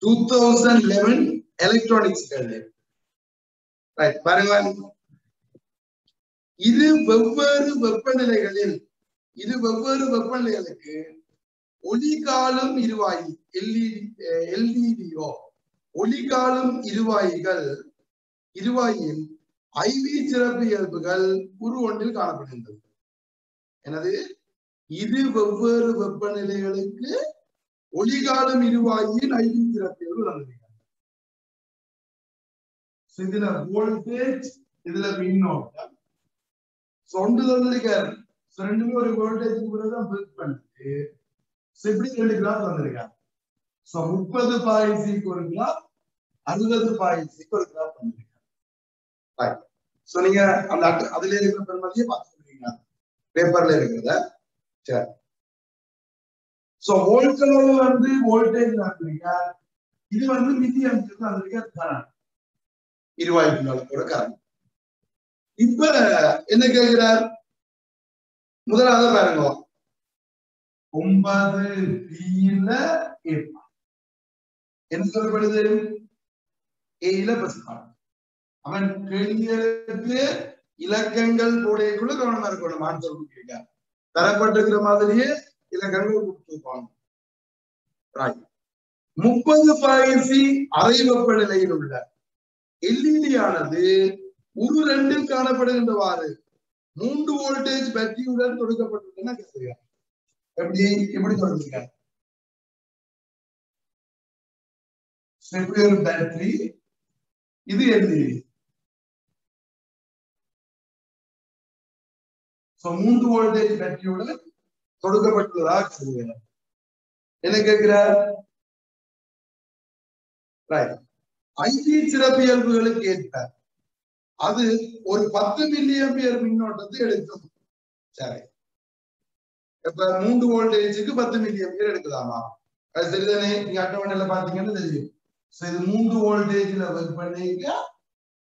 2011 electronics right பாருங்க. இது வெவ்வேறு வெப்பநிலைகளுக்கு ஒளிகாலும் இருவாயி எல்இடிஓ ஒளிகாலும் இருவாயின் ஐவி சிறப்பு இயல்புகள் உரு ஒன்றில் காணப்படுகின்றது. எனது இது வெவ்வேறு வெப்பநிலைகளுக்கு ஒளிகாலும் இருவாயின் ஐவி சிறப்பு இயல்பு. இதுல வோல்டேஜ், இதுல மின்னோட்டம், ரெண்டுமே ஒரு வோல்டேஜ் தான் பில்ட் பண்ணிட்டு இப்படி 2 கிராஃப் வந்திருக்காங்க. 30 பாயிண்ட்ஸுக்கு ஒரு கிராஃப், 60 பாயிண்ட்ஸுக்கு ஒரு கிராஃப் வந்திருக்காங்க. நீங்க அந்த அதுல இருக்கிற பெருமதியை பார்த்துக்கிறீங்க பேப்பர்ல இருக்கிறத. சரி, வோல்ட்களோடு வந்து வோல்டேஜ் வந்திருக்க, இது வந்து மில்லி ஆம்பியர்ல வந்திருக்க கரண்ட், இருவாய்க்குள்ள கூட கரண்ட். இப்ப என்ன கேட்கிறார்? முதலாவது பாருங்க, 9 B-ல என்ன சொல்லப்படுது? A-ல பஸ். அவன் கேள்விகளுக்கு இலக்கங்கள் போடையக்குள்ள கவனமா இருக்கணும். ஆன்சர் கொடுக்க தரப்பட்டிருக்கிற மாதிரியே இலக்கங்கள் கொடுத்துருப்பாங்க. 30 பாயிசி அரை வெப்பநிலையில் உள்ள எல்இடி ஆனது ஒரு 2 காணப்படுகின்றவாறு 3 வோல்டேஜ் பேட்டரியுடன் கொடுக்கப்பட்டிருக்குன்னா கேட்கிறேன். எப்படி சொல்றீங்க? ஒரு பேட்டரி, இது எல்இடி. 3 வோல்டேஜ் பேட்டரியுடன் கொடுக்கப்பட்டுள்ளதா கேட்கிறேன். என்ன கேட்கிறார்? ஐவி சிறப்பியல்புகளுக்கு ஏற்ப அது ஒரு 10 மில்லி ஆம்பியர் மின்னோட்டத்தை எடுக்கும். சரி, இப்ப 3 வோல்டேஜுக்கு 10 மில்லி ஆம்பியர் எடுக்கலாமா? அது சரிதானே? நீங்க அட்டவணையில பாத்தீங்கன்னா தெரியும். இது 3 வோல்டேஜ்ல ஒர்க் பண்ணீங்க,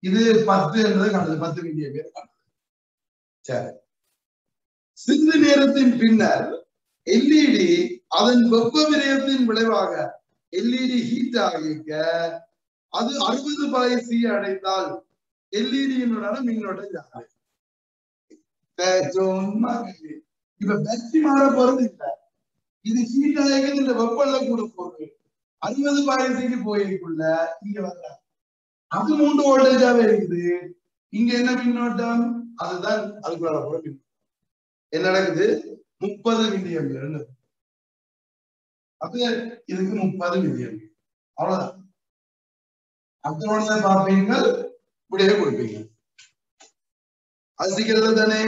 இது 10 என்றது காணுது, 10 மில்லி ஆம்பியர் காணுது. சரி, சிறிது நேரத்தின் பின்னர் எல்இடி அதன் வெப்ப விரயத்தின் விளைவாக எல்இடி ஹீட் ஆகிக்க அது 60 பாய்சி அடைந்தால் எல்இடியினுடான மின்னோட்டம் ஜாஸ்தி. இப்ப பேட்டரி மாற போறது இல்ல, இது ஹீட் ஆகிக்க இந்த வெப்பம்ல கூட போகுது. 60 பாய்சிக்கு போயிருக்குள்ள இங்க வர்ற அது 3 வோல்டேஜாவே இருக்குது. இங்க என்ன மின்னோட்டம்? அதுதான் அதுக்குள்ள போற மின்னோட்டம். என்ன நடக்குது? 30 மில்லி ஆம்பியர். அப்ப இதுக்கு 30 மில்லி ஆம்பியர். அவ்வளவுதான். அட்டவணையை பார்ப்பீங்க, இப்படியே கொடுப்பீங்க. அது சீக்கிரம் தானே?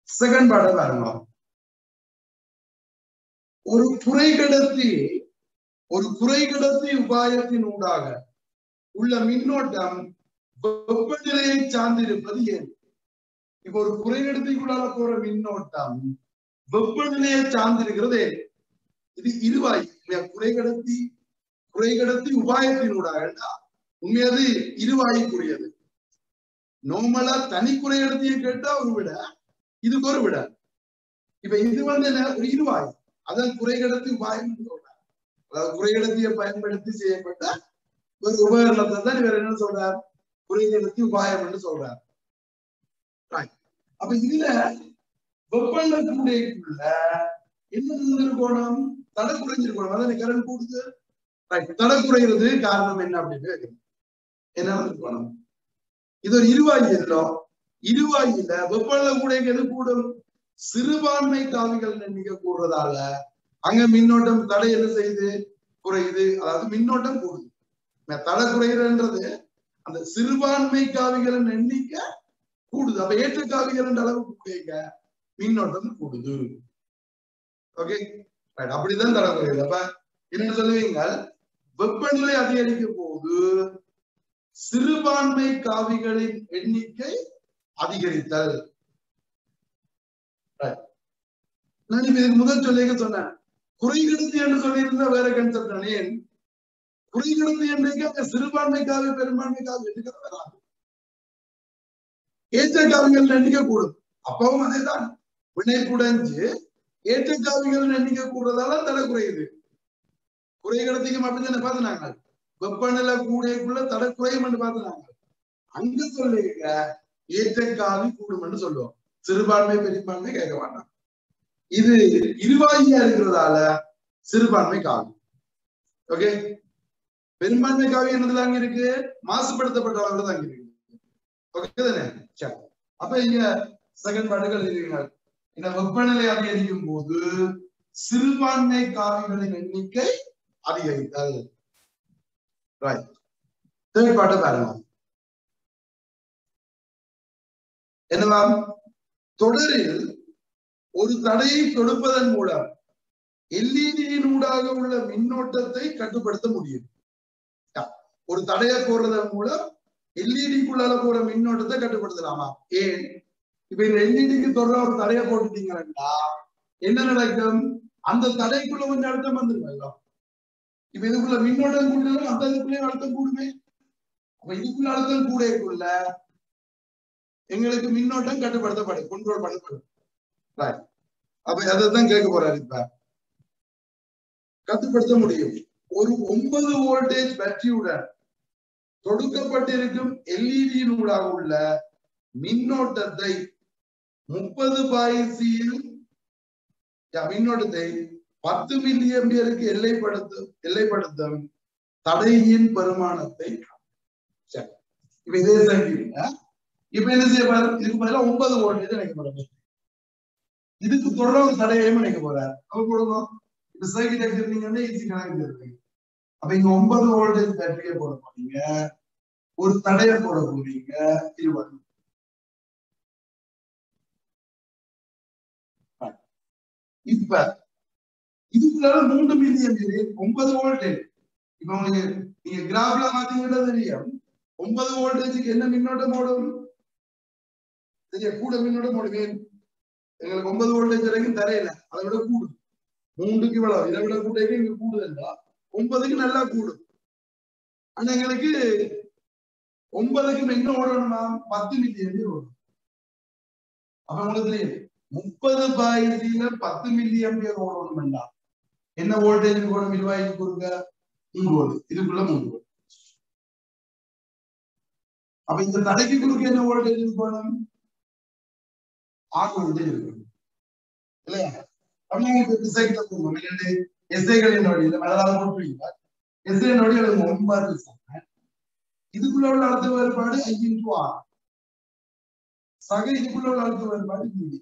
செகண்ட் பாடம் பாருங்க. ஒரு குறைகடத்தி உபாயத்தின் ஊடாக உள்ள மின்னோட்டம் வெப்பநிலையை சார்ந்திருப்பது ஏன்? இப்ப ஒரு குறைகடத்திக்குள்ளால போற மின்னோட்டம் வெப்பநிலையை சார்ந்திருக்கிறது ஏன்? இது இருவாய். குறைகடத்தி உபாயத்தினூடாக உண்மையாது இருவாய்க்குரியது. நோமலா தனி குறைகடத்தியை கேட்டா ஒரு விட, இதுக்கு ஒரு விட. இப்ப இது வந்து ஒரு இருவாய், அதான் குறைகடத்தி உபாயம் சொல்றார். அதாவது குறைகடத்தியை பயன்படுத்தி செய்யப்பட்ட ஒரு உபகரணத்தை தான் இவர் என்ன சொல்றார்? குறைகடத்தி உபாயம் என்று சொல்றார். அப்ப இதுல வெப்பநிலைக்குள்ள என்ன இருந்திருக்கணும்? தடை குறைஞ்சிருக்கணும். அதான் கரண்ட் கூடுது. தடை குறைகிறது காரணம் என்ன அப்படின்னு என்ன இருக்கணும்? இது ஒரு இருவாயி இல்லோ, இருவாயில வெப்பநிலை கூட எது கூடும்? சிறுபான்மை காவிகள் எண்ணிக்கை கூடுறதால அங்க மின்னோட்டம் தடை என்ன செய்யுது? குறையுது. அதாவது மின்னோட்டம் கூடுது. தடை குறைகிறன்றது அந்த சிறுபான்மை காவிகளின் எண்ணிக்கை கூடுது. அப்ப ஏற்ற காவிகள் அளவுக்கு குறைங்க மின்னோட்டம் கூடுது. ஓகே, அப்படிதான் தடை குறையுது. அப்ப என்ன சொல்லுவீங்க? வெப்பநிலை அதிகரிக்கும் போது சிறுபான்மை காவிகளின் எண்ணிக்கை அதிகரித்தல். நான் இதுக்கு முதல் சொல்லிக்க சொன்னேன், குறைகடத்தி என்று சொல்லியிருந்தா வேற கன்செப்ட். ஏன் குறைகடத்தி என்றைக்கு அங்க சிறுபான்மை காவி பெரும்பான்மை காவி எண்ணிக்கை வராது, ஏற்ற காவிகள் எண்ணிக்கை கூடும். அப்பவும் அதேதான், வினை குடைஞ்சு ஏற்ற காவிகள் எண்ணிக்கை கூடுறதால தடை குறையுது. குறைகடத்திக்கும் அப்படித்தானே பார்த்துனாங்க. வெப்பநிலை கூடைக்குள்ள தடை குறையும் என்று பார்த்துனாங்க. அங்க சொல்லிருக்க ஏற்றக்காவி கூடும் சொல்லுவோம். சிறுபான்மை பெரும்பான்மை கேட்க மாட்டான். இது இருவாயியா இருக்கிறதால சிறுபான்மை காவி. ஓகே, பெரும்பான்மை காவி என்னதுல அங்க இருக்கு, மாசுபடுத்தப்பட்ட அளவுல தான் இருக்கு. ஓகே தானே? சரி, அப்ப இங்க செகண்ட் பாட்டுகள் இருக்கீங்க. இந்த வெப்பநிலை அதிகரிக்கும் போது சிறுபான்மை காவிகளின் எண்ணிக்கை அதிகரித்தல். தேர்ட் பாட்டை பாருங்க. என்னவாம்? தொடரில் ஒரு தடையை தொடுப்பதன் மூலம் எல்இடியின் ஊடாக உள்ள மின்னோட்டத்தை கட்டுப்படுத்த முடியும். ஒரு தடையை போடுறதன் மூலம் எல்இடிக்குள்ளால போற மின்னோட்டத்தை கட்டுப்படுத்தலாமா? ஏன்? இப்ப இந்த எல்இடிக்கு தொடர ஒரு தடையை போட்டுட்டீங்கன்னா என்ன நடக்கும்? அந்த தடைக்குள்ள கொஞ்சம் அழுத்தம் வந்துருக்கா? இப்ப இதுக்குள்ள மின்னோட்டம் கூடலும் அந்த இதுக்குள்ளே அழுத்தம் கூடுமே. அப்ப இதுக்குள்ள அழுத்தம் கூடக்குள்ள எங்களுக்கு மின்னோட்டம் கட்டுப்படுத்தப்படும், கண்ட்ரோல் பண்ணப்படும். அப்ப அதான் கேட்க போறாரு. இப்ப கட்டுப்படுத்த முடியும். ஒரு 9 வோல்டேஜ் பேட்டரியுடன் தொடுக்கப்பட்டிருக்கும் எல்இடியின் ஊடாக உள்ள மின்னோட்டத்தை 30 பாய்சியில் மின்னோட்டத்தை 10 மில்லி ஆம்பியருக்கு எல்லைப்படுத்தும் தடையின் பெருமானத்தை. இப்ப இதே இப்ப என்ன செய்ய போறாரு? இதுக்கு பதிலா 9 வோல்டேஜ் நினைக்க போறாரு. இதுக்கு தொடர ஒரு தடையையும் நினைக்க போறாரு. அப்ப போடுங்க. இப்ப சர்க்யூட் எடுத்துட்டீங்கன்னா ஈஸி கணக்கு இருக்கு. அப்ப இங்க 9 வோல்டேஜ் பேட்டரியை போட போறீங்க, ஒரு தடையை போட போறீங்க 20. இப்ப இதுக்குள்ளால 3 மில்லி ஆம்பியர் 9 வோல்டேஜ். இப்ப உங்களுக்கு நீங்க கிராஃப்ல பாத்தீங்கன்னா தெரியும் 9 வோல்டேஜுக்கு என்ன மின்னோட்டம் ஓடும்? சரியா, கூட மின்னோட்டம் ஓடுவேன். எங்களுக்கு 9 வோல்டேஜ் வரைக்கும் தரையில அதை விட கூடும். 3க்கு இவ்வளவு, இதை விட கூட இங்க கூடுதல்டா 9க்கு நல்லா கூடும். ஆனா எங்களுக்கு 9க்கு என்ன ஓடணுமா? 10 மில்லி ஆம்பியர் ஓடும். அப்ப உங்களுக்கு தெரியும் 30 பாய்சியில 10 மில்லி ஆம்பியர் ஓடணும்டா என்ன வோல்டேஜ் ஓடும்? இருவாய்க்கு கொடுக்க 3 வோல்ட், இதுக்குள்ள 3 வோல்ட். அப்ப இந்த தடைக்கு குறுக்க என்ன வோல்டேஜ் இருக்கணும்? 6 வோல்டேஜ் இருக்கணும் இல்லையா? அப்படியே எஸ்ஐகளின் வழியில அதாவது போட்டுவீங்க. எஸ்ஐ வழி 9 இதுக்குள்ள உள்ள அழுத்த வேறுபாடு 5x6 சக இதுக்குள்ள உள்ள அழுத்த வேறுபாடு மீதி.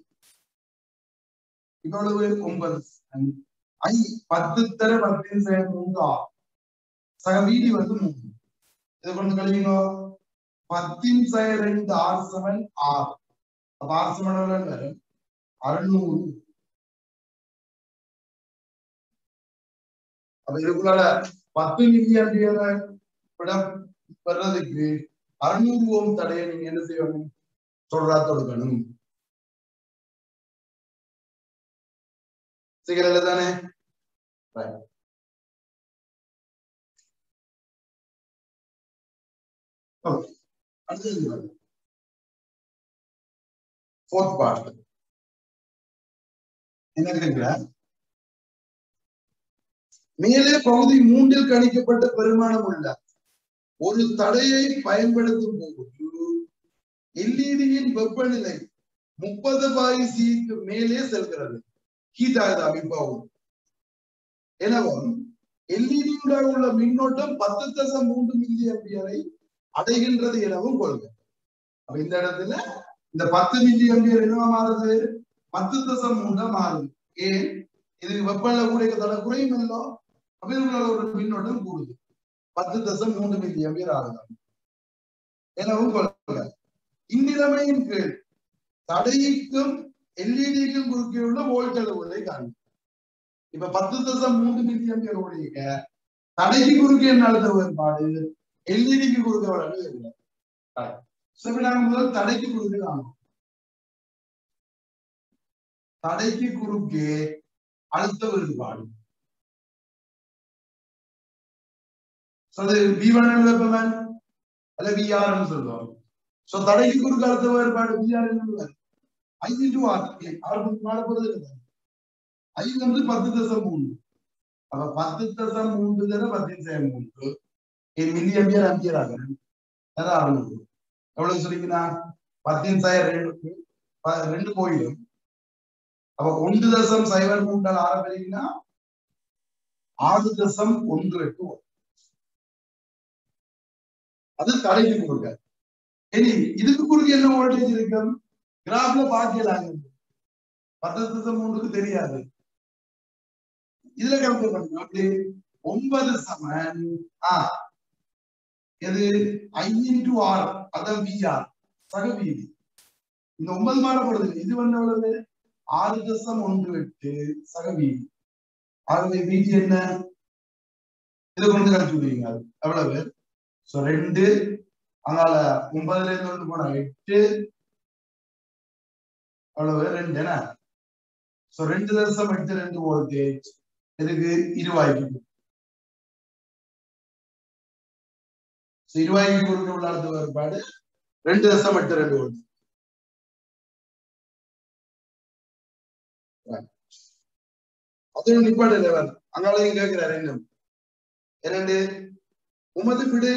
இவ்வளவு 9 ஐ 10 தர 10 6 சக மீதி 3. இதை கொண்டு கழிவுங்க. 10 2 6 7 6. அப்ப 6 7 வரும் 600. அப்ப இதுக்குள்ள 10 மில்லி ஆம்பியர் வர்றதுக்கு 600 ஓம் தடையை நீங்க என்ன செய்யணும்? தொடரா தொடுக்கணும். சிகரல தானே? அடுத்தது ஃபோர்த் பார்ட் என்ன கேக்குற? மேலே பகுதி 3 கணிக்கப்பட்ட பெருமானம் உள்ள ஒரு தடையை பயன்படுத்தும் போது எல்இடியின் வெப்பநிலை 30 பாய்சிக்கு மேலே செல்கிறது. ஹீட் ஆகுது அமைப்பாகும். எனவும் எல்இடியுடன் உள்ள மின்னோட்டம் 10.3 மில்லி ஆம்பியரை அடைகின்றது எனவும் கொள்க. அப்ப இந்த இடத்துல இந்த 10 மில்லி ஆம்பியர் என்னவா மாறுது? 10.3 மாறுது. ஏன்? இது வெப்பநிலை கூட தடை குறையும் இல்லோ, அப்ப ஒரு மின்னோட்டம் கூடுது. 10.3 மில்லி ஆம்பியர் ஆகுது எனவும் கொள்க. இந்நிலைமையின் கீழ் தடைக்கும் எல்இடிக்கும் குறுக்கே உள்ள வோல்ட் அளவுகளை காணும். இப்ப 10.3 மில்லி ஆம்பியர் ஓடிக்க தடைக்கு குறுக்கே என்ன அழுத்த வேறுபாடு, எல்இடிக்கு குறுக்க வளர்ந்து முதல் தடைக்கு குறுக்கே காணும். தடைக்கு குறுக்கே அழுத்த வேறுபாடு V1 வெப்பமன் அல்ல VR சொல்லுவாங்க. சோ தடைக்கு குறுக்க அழுத்த வேறுபாடு VR என்ன? 5x6 6 மேல போறது இல்லை. 5 வந்து 10.3. அப்ப 10.3 தர 10.3 மில்லி அம்பியர் அம்பியர் ஆகும். அதான் ஆகும். எவ்வளவு சொல்லிங்கன்னா 10.2 போயிடும். அப்ப 1.03 ஆரம்பிங்கன்னா 6.18 அது தடைக்கு கொடுக்க. இனி இதுக்கு குறுக்கு என்ன வோல்டேஜ் இருக்கும்? கிராஃப்ல பாக்கலாம். 10.3க்கு தெரியாது. இதுல கம்பேர் பண்ணுங்க. அப்படி 9 சமன் எது I into R அதான் VR சக வீதி. இந்த 9 மாறப்படுது. இது வந்து எவ்வளவு? 6.18 சக வீதி. ஆகவே வீதி என்ன? இதை கொண்டு கழிச்சுடுவீங்க. எவ்வளவு? 2 அதனால 9ல இருந்து 1 போனா 8 அவ்வளவு 2 என்ன? 2.82 வோல்டேஜ் இதுக்கு இருவாய்க்கு. இருவாய்க்கு குறுக்க உள்ள வேறுபாடு 2.82 வோல்ட். அது நிப்பாடு லெவல் அங்காலையும் கேட்கிறாரு என்ன? இரண்டு உமது விடு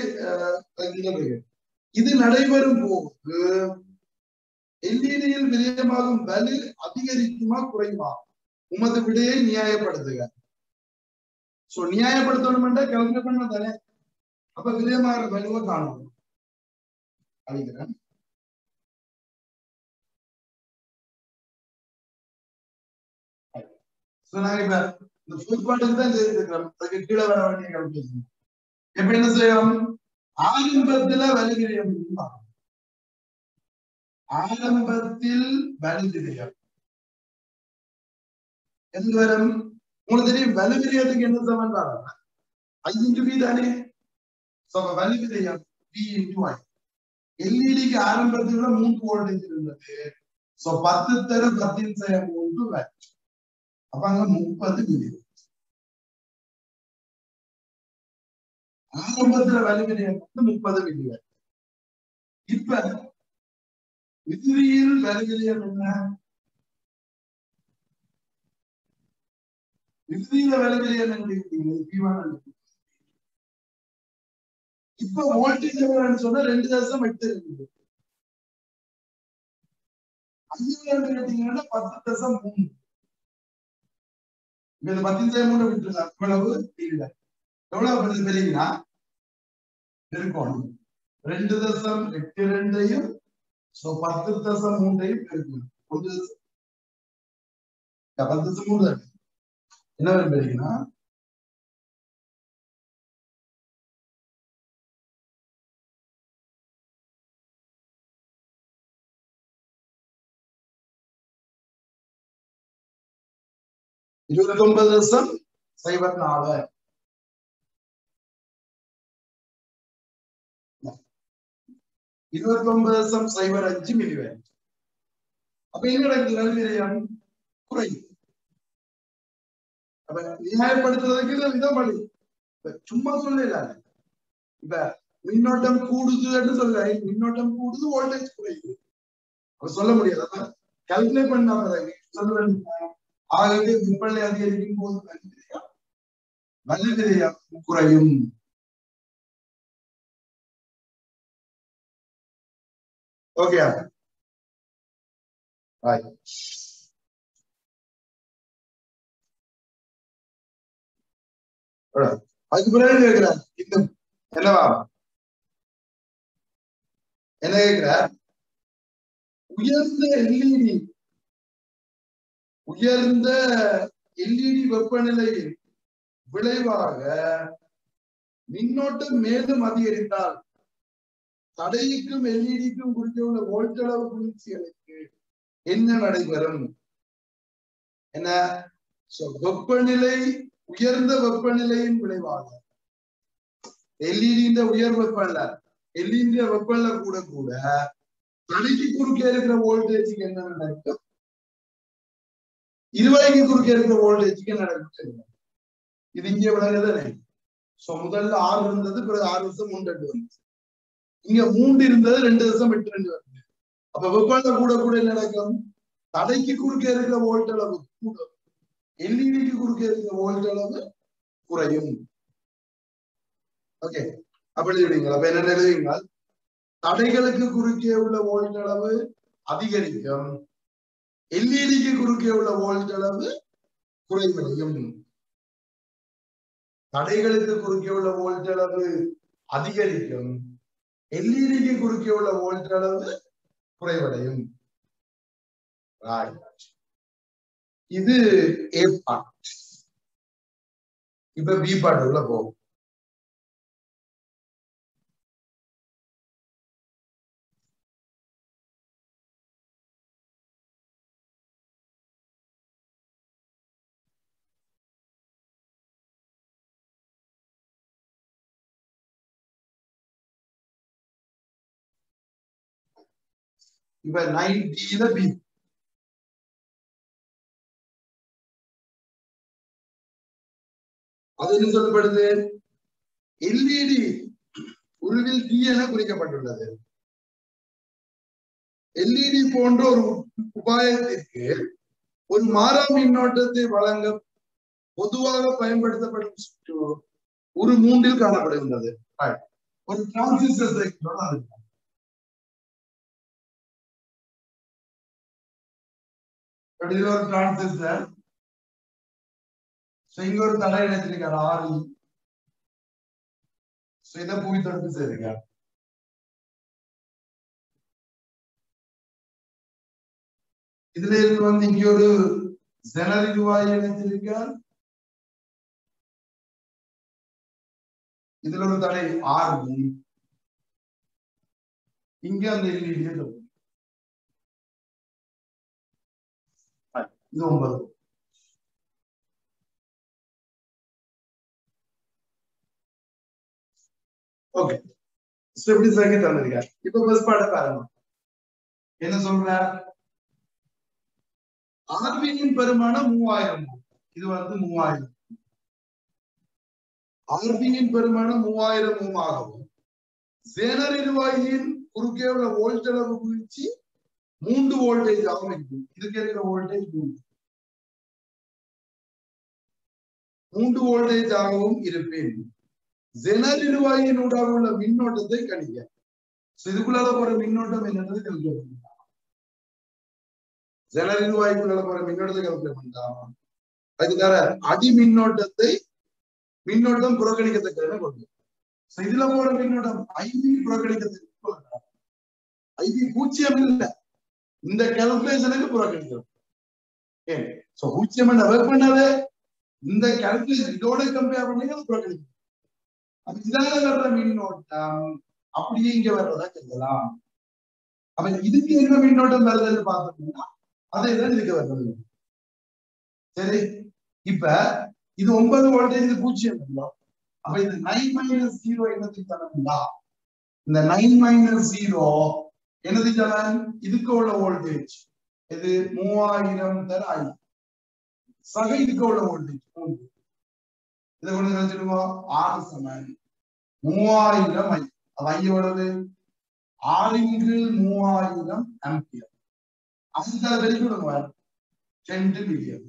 இது நடைபெறும் போது எல்இடியில் விதயமாகும் வலு அதிகரிக்குமா குறையுமா? உமது விடையை நியாயப்படுத்துக. சோ நியாயப்படுத்தணும்னா கால்குலேட் பண்ண தானே. அப்ப விதயமாகிற வலுவை காணணும். அழிக்கிறேன். நாங்க இப்ப இந்த புதுப்பாட்டுக்கு தான் செய்திருக்கிறோம். அதுக்கு கீழே வர வேண்டிய கால்குலேஷன். இப்ப என்ன செய்யும்? ஆரம்பத்துல வலுவிரயம். ஆரம்பத்தில் வலுவிரயம் எந்த வரும்? உங்களுக்கு தெரியும் வலுவிரயத்துக்கு என்ன சமன் பாருங்க. I into V தானே. வலுவிரயம் V into I. எல்இடிக்கு ஆரம்பத்துல 3 வோல்டேஜ் இருந்தது. 10 தர 10.3 வாட். அப்ப அங்க 30 மில்லி. ஆரம்பத்துல வலுவிரயம் 30 மில்லி வாட். இப்ப விதியில் வலுவிரயம் என்ன? விதியில வலுவிரயம் என்ன? இப்ப வோல்டேஜ் எவ்வளவுன்னு சொன்னா 2.8 இருக்குது. அது கேட்டீங்கன்னா 10.3. இப்ப 10.3 விட்டுருங்க. எவ்வளவு இல்லை. எவ்வளவு பெருசு தெரியுங்களா? பெருக்கணும் 2.82 10.3 பெருக்கணும். 10.3 என்ன வரும் தெரியுங்களா? $29.04 29.05 மில்லிவாட். அப்ப என்ன நடக்குது? வலுவிரயம் குறையும். அப்ப நியாயப்படுத்துறதுக்கு விதம் பண்ணி சும்மா சொல்லல. இப்ப மின்னோட்டம் கூடுதுன்னு சொல்ல, மின்னோட்டம் கூடுது வோல்டேஜ் குறையுது. அப்ப சொல்ல முடியாது. கால்குலேட் பண்ண சொல்ல ஆகவே விற்பனை அதிகரிக்கும் போது வலுவிரயம் குறையும். ஓகே. அதுக்கு பிறகு கேட்கிறார் இன்னும் என்னவா என்ன கேட்கிறார்? உயர்ந்த எல்இடி வெப்பநிலையில் விளைவாக மின்னோட்டம் மேலும் அதிகரித்தால் தடைக்கும் எல்இடிக்கும் குறுக்கே உள்ள வோல்டளவு வீழ்ச்சிகளுக்கு என்ன நடைபெறும்? என்ன வெப்பநிலை உயர்ந்த வெப்பநிலையின் விளைவாக எல்இடி உயர் வெப்பநிலை எல்இடி வெப்பநிலை கூட கூட தடைக்கு குறுக்கே இருக்கிற வோல்டேஜுக்கு என்ன நடக்கும்? இருவாய்க்கு குறுக்கே இருக்கிற வோல்டேஜுக்கு என்ன நடக்கும்? இது இங்கே விளங்குதானே. முதல்ல 6 இருந்தது, பிறகு 6.32 வந்துச்சு. இங்க 3 இருந்தது, 2.82 வருது. அப்ப வெப்பநிலை கூட கூட என்ன நடக்கும்? தடைக்கு குறுக்கே இருக்கிற வோல்ட் அளவு கூடும், எல்இடிக்கு குறுக்கே இருக்கிற வோல்ட் அளவு குறையும். ஓகே, அப்படி எழுதுவீங்களா? அப்ப என்ன எழுதுவீங்க? தடைகளுக்கு குறுக்கே உள்ள வோல்ட் அளவு அதிகரிக்கும், எல்இடிக்கு குறுக்கே உள்ள வோல்ட் அளவு குறைவடையும். தடைகளுக்கு குறுக்கே உள்ள வோல்ட் அளவு அதிகரிக்கும், எல்இடிக்கு குறுக்கே உள்ள வோல்ட் அளவு குறைவடையும். இது ஏ பார்ட். இப்ப பி பார்ட் உள்ள போகும். இப்ப 9D பி அது என்ன சொல்லப்படுது? எல்இடி உருவில் டி என குறிக்கப்பட்டுள்ளது. எல்இடி போன்ற ஒரு உபாயத்திற்கு ஒரு மாறா மின்னோட்டத்தை வழங்க பொதுவாக பயன்படுத்தப்படும் சுற்று ஒரு 3 காணப்படுகின்றது. ஒரு டிரான்சிஸ்டர் ஒரு டிரான்சிஸ்டர் இங்க ஒரு தடை இணைச்சிருக்காரு ஆரி. இதை புவி தொடுத்து செய்திருக்கார். இதுல இருந்து இங்க ஒரு ஜெனரிவாய் இணைச்சிருக்கார். இதுல ஒரு தடை ஆர்வி. இங்க அந்த எல்இடி இது 9. ஓகே, எப்படி சர்க்கியூட் தந்திருக்கார். இப்ப பஸ் பாட பாருங்க. என்ன சொல்ற? ஆர்பியின் பெருமானம் 3000. இது 3000. ஆர்பியின் பெருமானம் 3000 ஆகவும் ஜேனர் இருவாயின் குறுக்கே உள்ள வோல்ட் அளவு வீழ்ச்சி 3 வோல்டேஜ் ஆகும் இருக்கும். இதுக்கு இருக்கிற வோல்டேஜ் 3 வோல்டேஜ் ஆகவும் இருப்பேன். ஜெனர் இருவாயினூடாக உள்ள மின்னோட்டத்தை கணிக்க. இதுக்குள்ளால போற மின்னோட்டம் என்னன்றது கல்குலேட் பண்ணலாம். ஜெனர் இருவாய்க்குள்ளால போற மின்னோட்டத்தை கல்குலேட் பண்ணலாம். அதுக்கு தர அடி மின்னோட்டம் புறக்கணிக்கத்தக்க கொண்டு இதுல போற மின்னோட்டம் ஐபி புறக்கணிக்கத்தக்க. ஐபி 0 இல்லை, இந்த கால்குலேஷனுக்கு புறக்கணிக்கிறோம். ஏன் 0 ஒர்க் பண்ணாலே இந்த கால்குலேஷன் இதோட கம்பேர் பண்ணி அது புறக்கணிக்கும். அப்ப இதால வர்ற மின்னோட்டம் அப்படியே இங்க வர்றதா சொல்லலாம். அப்ப இதுக்கு என்ன மின்னோட்டம் வருதுன்னு பார்த்தோம்னா அதைதான் இதுக்கு வர்றது. சரி, இப்ப இது 9 வோல்டேஜ், இது 0 இல்லை. அப்ப இது 9 - 0 என்னதுக்கு தரணும்னா இந்த 9 - 0 என்னது தரன்? இதுக்கு உள்ள வோல்டேஜ் இது 3000 தர ஐ சக இதுக்கு உள்ள வோல்டேஜ் 3. இதை கொண்டு நினைச்சிடுவோம். 6 சமன் 3000 ஐ. அது ஐ எவ்வளவு? 6 × 3000 ஆம்பியர். அதுக்காக வெளிக்கிடுங்க 2 மில்லியன்.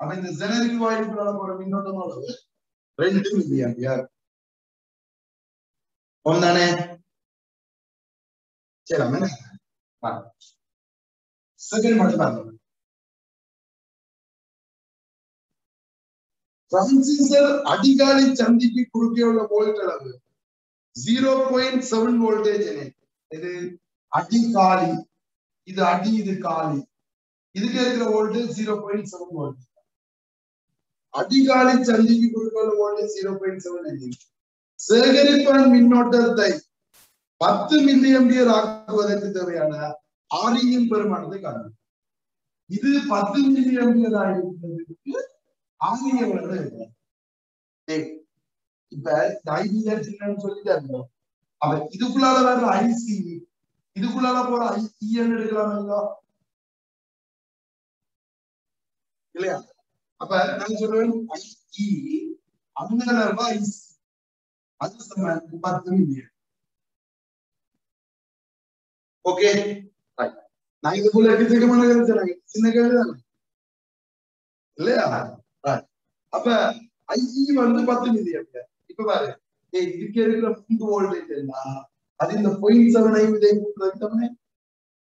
அப்ப இந்த ஜெனரிக் வாயுக்குள்ள போற மின்னோட்டம் அளவு 2 மில்லி ஆம்பியர். ஒன்றானே? சரி, செகண்ட் மட்டும் பாருங்க. டிரான்சிஸ்டர் அடிகாலி சந்திக்கு குறுக்கே உள்ள வோல்ட் அளவு 0.7 வோல்டேஜ். இது அடிகாலி, இது அடி, இது காலி. இதுக்கு இருக்கிற வோல்டேஜ் 0.7 வோல்ட். அடிகாலி சந்திக்கு குறுக்கே உள்ள வோல்டேஜ் 0.7. சேகரிப்பான் மின்னோட்டத்தை 10 மில்லி ஆம்பியர் ஆக்குவதற்கு தேவையான ஆரியின் பெருமானத்தை காணணும். இது 10 மில்லி ஆம்பியர் ஆகிருக்கிறதுக்கு ஆரிய எவ்வளவு இருக்கு? இப்ப ஐபிஎல் சொல்லிட்டாரு. அவ இதுக்குள்ளால வர்ற ஐசி, இதுக்குள்ளால போற ஐஇன்னு எடுக்கலாம் இல்லையா? அப்ப நான் சொல்லுவேன் ஐஇ அந்த ஐசி அது சம 10 மில்லியன். ஓகே, நான் இதுக்குள்ள எக்கச்சக்கமான கருத்து சின்ன கேள்வி தானே இல்லையா? அப்ப ஐஇ வந்து 10 மில்லி ஆம்பியர். இப்ப பாரு இதுக்கு இருக்கிற 3 வோல்டேஜ் அது இந்த 0.79 இதை கூட்டுறது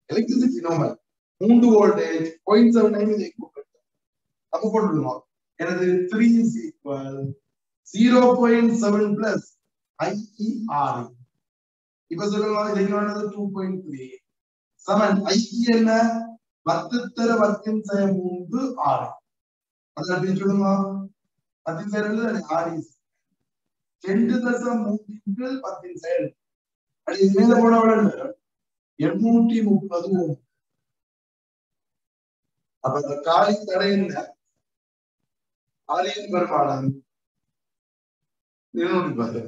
எலக்ட்ரிசிட்டி நார்மல் 3 வோல்டேஜ் 0.79 இதை கூட்டுறது அப்ப போட்டுருவோம். எனது 3 is equal 0.7 plus IER. இப்ப சொல்லுங்க இதுக்கு 2.3 சமன் IE என்ன 10 தர 10 3 6. அத எப்படி சொல்லுங்க 10 7 6 2.3 10 7 அது மேல போடவள 830 ஓம். அப்ப அந்த காலி தடை என்ன காலியின் பெருமானம் 210.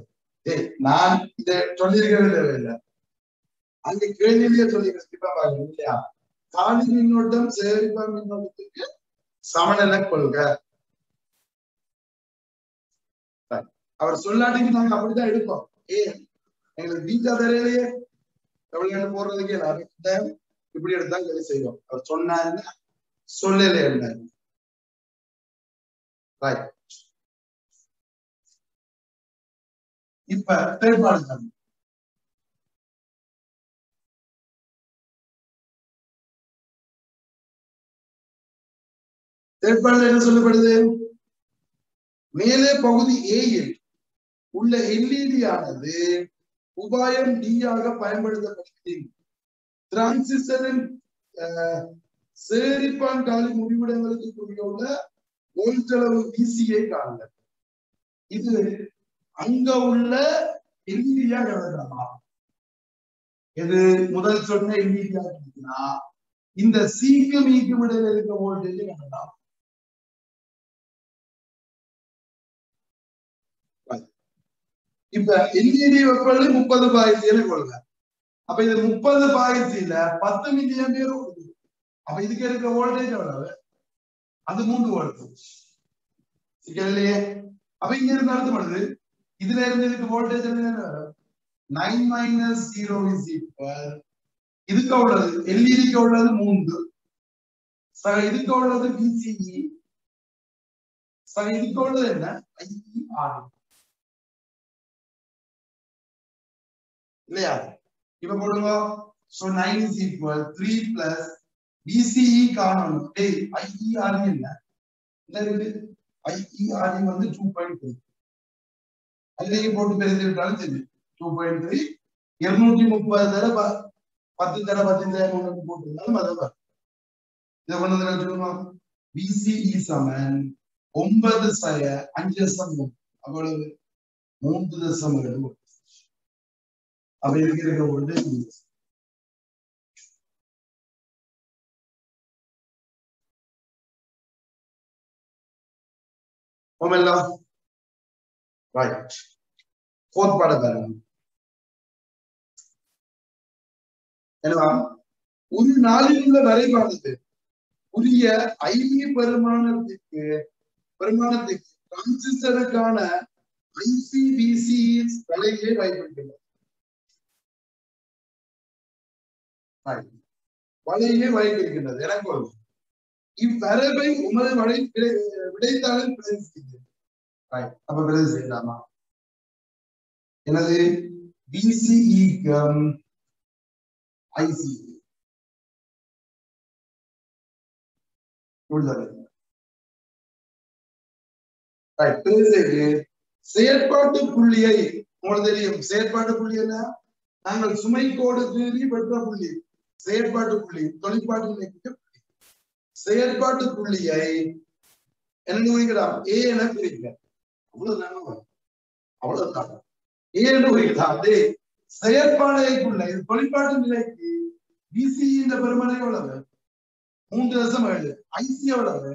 நான் இதை சொல்லியிருக்கவே தேவையில்லை, அங்க கேள்வியிலேயே சொல்லியிருக்கேன் இல்லையா? காலி மின்னோட்டம் சேகரிப்பா மின்னோட்டத்துக்கு சமநிலை கொள்க. அவர் சொல்லாட்டிக்கு நாங்க அப்படித்தான் எடுப்போம். எங்களுக்கு பீட்டா தரையிலேயே எவ்வளவு போடுறதுக்கே இப்படி எடுத்தா வேலை செய்வோம். அவர் சொன்னா என்ன சொல்லல என்ன. இப்ப செயல்பாடு செயல்பாடுல என்ன சொல்லப்படுது? மேலே பகுதி ஏயில் உள்ள எல்இடி ஆனது உபாயம் டி ஆக பயன்படுத்தப்படுகிறது. டிரான்சிஸ்டரின் சேரிப்பான் காலி முடிவிடங்களுக்கு உள்ள வோல்டளவு விசியை காணல. இது அங்க உள்ள எல்இடியா எழுதலாமா? இது முதல் சொன்ன எல்இடியா இருக்குன்னா இந்த சீக்கு மீக்கு விடையில இருக்க வோல்டேஜ் காணலாம். இப்ப எல்இடி வெப்பநிலை 30 பாய்ச்சியில கொள்க. அப்ப இது 30 பாய்ச்சியில 10 மில்லி ஆம்பியர் ஓடுது. அப்ப இதுக்கு இருக்க வோல்டேஜ் எவ்வளவு? அது 3 வோல்ட். இல்லையே? அப்ப இங்க இருந்து அர்த்தம் பண்ணுது இதுல இருந்து இதுக்கு வோல்டேஜ் என்ன? 9 minus 0 is equal இதுக்கு உள்ளது எல்இடிக்கு உள்ளது 3 சக இதுக்கு உள்ளது VCE சக இதுக்கு உள்ளது என்ன? IER இல்லையா? இப்ப போடுங்க. So 9 is equal 3 plus VCE காணணும். IER என்ன? IER வந்து 2.3. அதுலயே போட்டு பெருக்கிட்டாலும் சரி 2.3 230 தர 10 தர 10 போட்டுருந்தாலும் அதை இதை கொண்டு சொல்லுமா? VCE சமன் 9 சய 5 அவ்வளவு 3.7. அப்ப இருக்கிற வோல்டேஜ் ரைட். ஃபோர்த் பாடம் என்னவா? ஒரு நாளில் உள்ள வரைவானது உரிய ஐவி பெருமானத்துக்கு டிரான்சிஸ்டருக்கான ஐசிபிசி வலையை வைத்திருக்கிறது. வலையை வைத்திருக்கின்றது. எனக்கு இவ்வரவை உமது வலை விடைத்தாளில் பிரதேசிக்கின்றது. அப்ப பிரதேசம் செய்யலாமா? எனது பிசிஇ ஐசி செயற்பாட்டு புள்ளியை உங்களுக்கு தெரியும். செயற்பாட்டு புள்ளி என்ன? நாங்கள் சுமை கோடு கீறி பெற்ற புள்ளி செயற்பாட்டு புள்ளி. தொழிற்பாட்டு செயற்பாட்டு புள்ளியை என்ன குறிக்கலாம்? ஏ என குறிக்கலாம். அவ்வளவுதான் ஏ என்று குறிக்கலாம். செயற்பாடுக்குள்ள இது தொழிற்பாட்டு நிலைக்கு பிசிஇ இந்த பெருமனை எவ்வளவு? 3.7. ஐசி எவ்வளவு?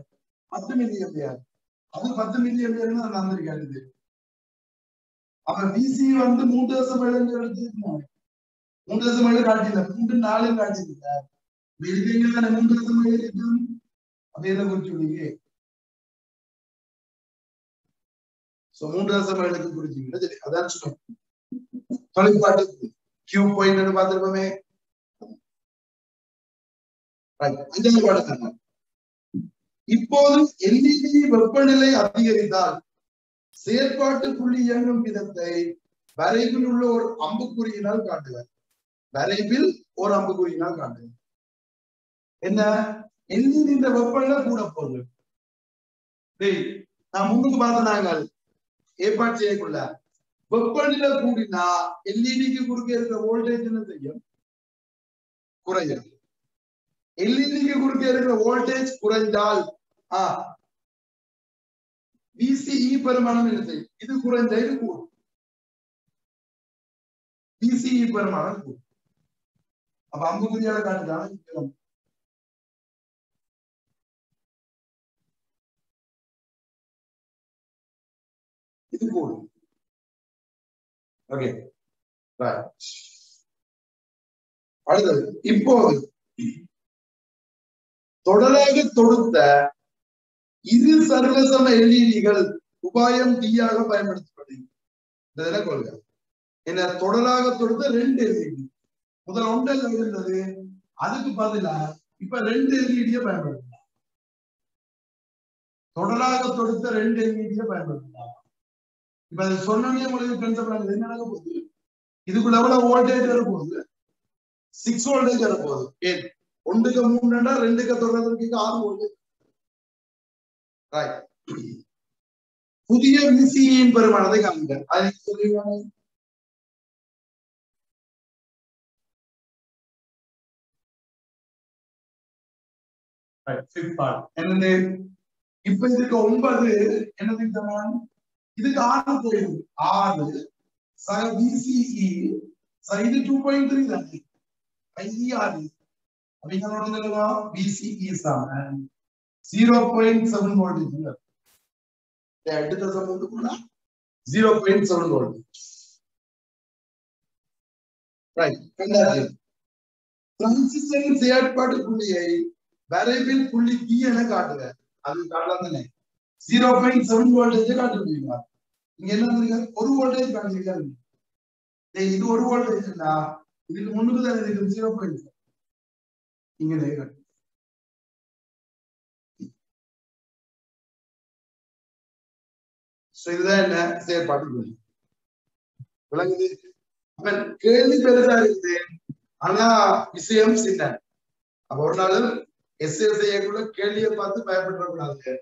10 மில்லி ஆம்பியர். அது 10 மில்லி ஆம்பியர் நடந்திருக்காரு. அப்ப பிசி வந்து 3.7 எடுத்துருக்கோம். 3.7 காட்டில 3.4 காட்டிருக்க. இதுக்கு தானே 3.7 இருக்கும். அப்ப எதை குறிச்சுள்ளீங்க? சோ 3.7 குறிச்சீங்க. சரி, அதான் சொன்னோம். தொழிற்பாட்டு கியூ பாயிண்ட் பார்த்திருப்போமே. இப்போது எல்இடி வெப்பநிலை அதிகரித்தால் செயற்பாட்டு புள்ளி இயங்கும் விதத்தை வரைவில் உள்ள ஒரு அம்புக்குறியினால் காட்டுக. வரைவில் ஒரு அம்புக்குறியினால் காட்டுக. என்ன எல்லின் வெப்பநிலை கூட போகுது. நான் முன்னுக்கு பார்த்தனாங்க ஏற்பாடு செய்யக்குள்ள வெப்பநிலை கூடினா எல்இடிக்கு குறுக்க இருக்கிற வோல்டேஜ் என்ன செய்யும்? குறையும். எல்இடிக்கு குறுக்க இருக்கிற வோல்டேஜ் குறைந்தால் VCE பெருமானம் என்ன செய்யும்? இது குறைஞ்சா இது கூடும். VCE பெருமானம் கூடும். அப்ப அம்புக்குறியால காட்டுதான் இது கூடும். ஓகே, அடுத்தது இப்போது தொடராக தொடுத்த இரு சர்வசம எல்இடிகள் உபாயம் தீயாக பயன்படுத்தப்படுகிறது. கொள்கை என்ன? தொடராக தொடுத்த 2 எல்இடி முதல் ஒன்றில் இருந்தது, அதுக்கு பதிலா இப்ப 2 எல்இடியை பயன்படுத்தலாம். தொடராக தொடுத்த 2 எல்இடியை பயன்படுத்தலாம். இப்ப அது சொன்னே உங்களுக்கு கன்செப்ட் என்ன நடக்க போகுது? இதுக்குள்ள எவ்வளவு வோல்டேஜ் வரப்போகுது? 6 வோல்டேஜ் வரப்போகுது. ஏன் 1க்கு 3 2க்கு தொடர்றதுக்கு 6 வோல்டேஜ். புதிய VCEயின் பெருமானத்தை காண்க. அது சொல்லுவாங்க. என்னது? இப்ப இதுக்கு 9 என்னது? இதுக்கு 6 போயிருக்கு. 6 VCE இது 2.3 தானே. IR அப்படிங்கிறோட VCE சமன் 0.7 வோல்டேஜ். அடுத்த சமூகத்து போனா 0.7 வோல்டேஜ். ரைட். டிரான்சிஸ்டரின் செயற்பாட்டு புள்ளியை வரைவில் புள்ளி D என காட்டுக. அது காட்டலாம் தானே. 0.7 வோல்டேஜ் காட்டுவீங்களா? இங்க என்ன இருக்கு? 1 வோல்டேஜ் காட்டுவீங்க. இது 1 வோல்டேஜ்னா இதுக்கு முன்னுக்கு தான் இருக்கு 0.7. இங்க காட்டு. இதுதான் என்ன செயற்பாட்டு புள்ளி. விளங்குது? கேள்வி பெருசா இருக்குது, ஆனா விஷயம் சின்ன. அப்ப ஒரு நாள் எஸ்ஏ செய்யக்குள்ள கேள்வியை பார்த்து பயப்பட கூடாது.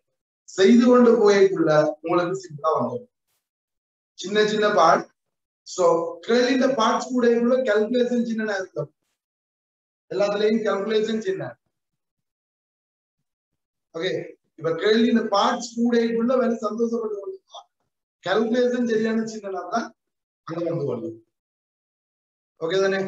செய்து கொண்டு போயக்குள்ள உங்களுக்கு சிம்பிளா வந்துடும். சின்ன சின்ன பார்ட். சோ கேள்வி பார்ட்ஸ் கூட கால்குலேஷன் சின்னதா இருக்கும். எல்லாத்துலயும் கால்குலேஷன் சின்ன. ஓகே, இப்ப கேள்வி பார்ட்ஸ் கூட வேற சந்தோஷப்பட்டு கால்குலேஷன் சரியான சின்னதா தான் அங்க வந்து கொள்ளும். ஓகே தானே?